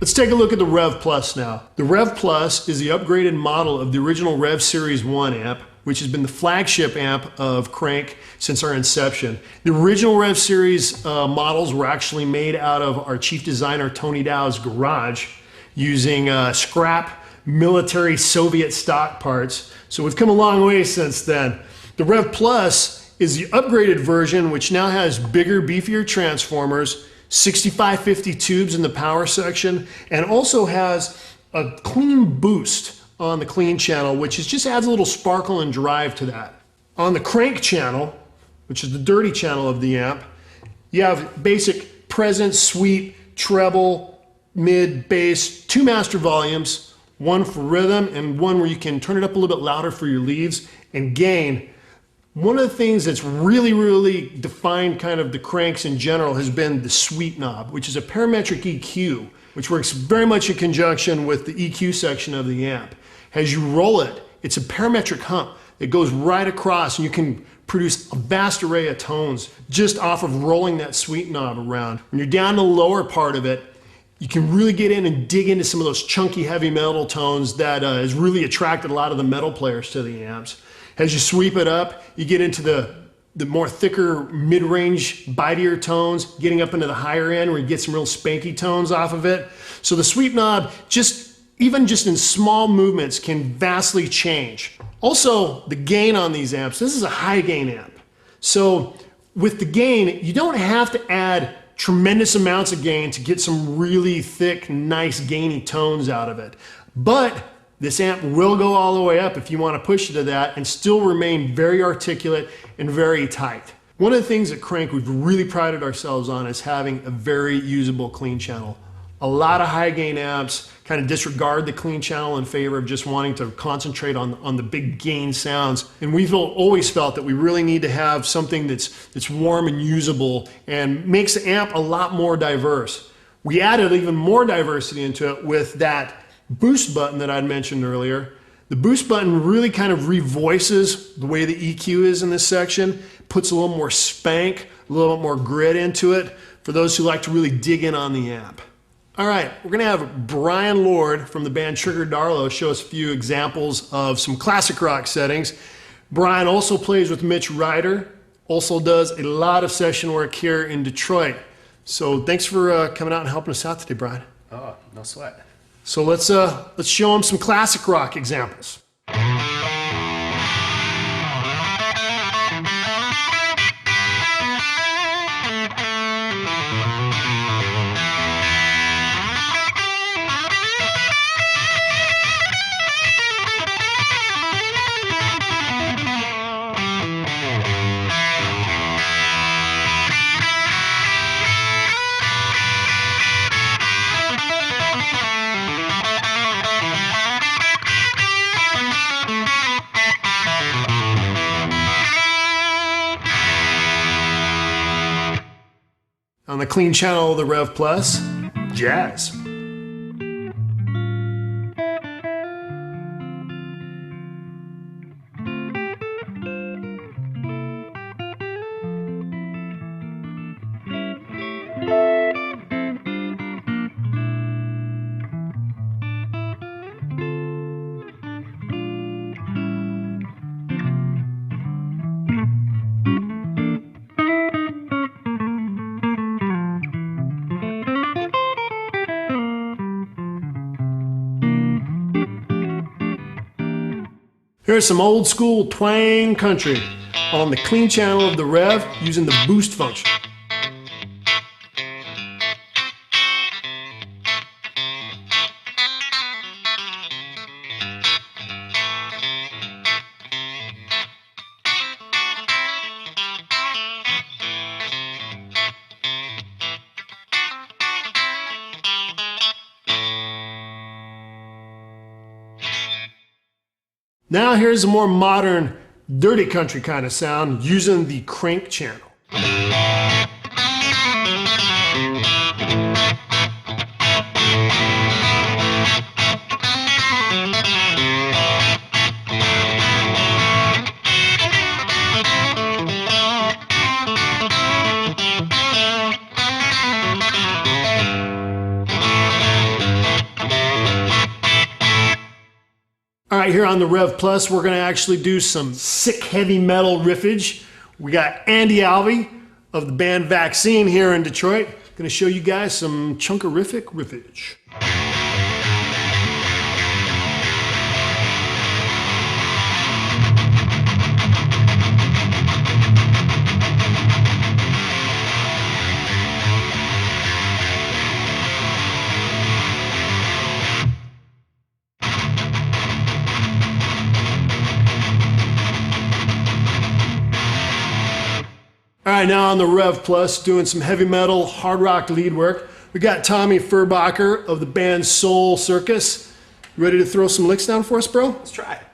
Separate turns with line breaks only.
Let's take a look at the Rev Plus now. The Rev Plus is the upgraded model of the original Rev Series 1 amp, which has been the flagship amp of Krank since our inception. The original Rev Series models were actually made out of our chief designer Tony Dow's garage using scrap military Soviet stock parts. So we've come a long way since then. The Rev Plus is the upgraded version, which now has bigger, beefier transformers, 6550 tubes in the power section, and also has a clean boost on the clean channel, which just adds a little sparkle and drive to that. On the crank channel, which is the dirty channel of the amp, you have basic presence, sweep, treble, mid, bass, 2 master volumes, one for rhythm and one where you can turn it up a little bit louder for your leads, and gain. One of the things that's really defined kind of the cranks in general has been the sweep knob, which is a parametric EQ, which works very much in conjunction with the EQ section of the amp. As you roll it, it's a parametric hump that goes right across, and you can produce a vast array of tones just off of rolling that sweep knob around. When you're down the lower part of it, you can really get in and dig into some of those chunky heavy metal tones that has really attracted a lot of the metal players to the amps. As you sweep it up, you get into the more thicker mid-range bitier tones, getting up into the higher end where you get some real spanky tones off of it. So the sweep knob, even just in small movements, can vastly change. Also, the gain on these amps, this is a high gain amp. So with the gain, you don't have to add tremendous amounts of gain to get some really thick, nice gainy tones out of it. But this amp will go all the way up if you want to push it to that and still remain very articulate and very tight. One of the things at Krank we've really prided ourselves on is having a very usable clean channel. A lot of high gain amps kind of disregard the clean channel in favor of just wanting to concentrate on the big gain sounds. And we've always felt that we really need to have something that's warm and usable and makes the amp a lot more diverse. We added even more diversity into it with that boost button that I'd mentioned earlier. The boost button really kind of revoices the way the EQ is in this section, puts a little more spank, a little bit more grit into it for those who like to really dig in on the amp. All right, we're gonna have Brian Lord from the band Trigger Darlow show us a few examples of some classic rock settings. Brian also plays with Mitch Ryder, also does a lot of session work here in Detroit. So thanks for coming out and helping us out today, Brian.
Oh, no sweat.
So let's show them some classic rock examples. On the clean channel of the Rev Plus, jazz. Here's some old school twang country on the clean channel of the Rev using the boost function. Now here's a more modern, dirty country kind of sound using the crank channel. right here on the Rev Plus, we're gonna actually do some sick heavy metal riffage. We got Andy Alvey of the band Vaccine here in Detroit. Gonna show you guys some chunkerific riffage. All right, now on the Rev Plus, doing some heavy metal, hard rock lead work. We got Tommy Furbacher of the band Soul Circus. You ready to throw some licks down for us, bro?
Let's try it.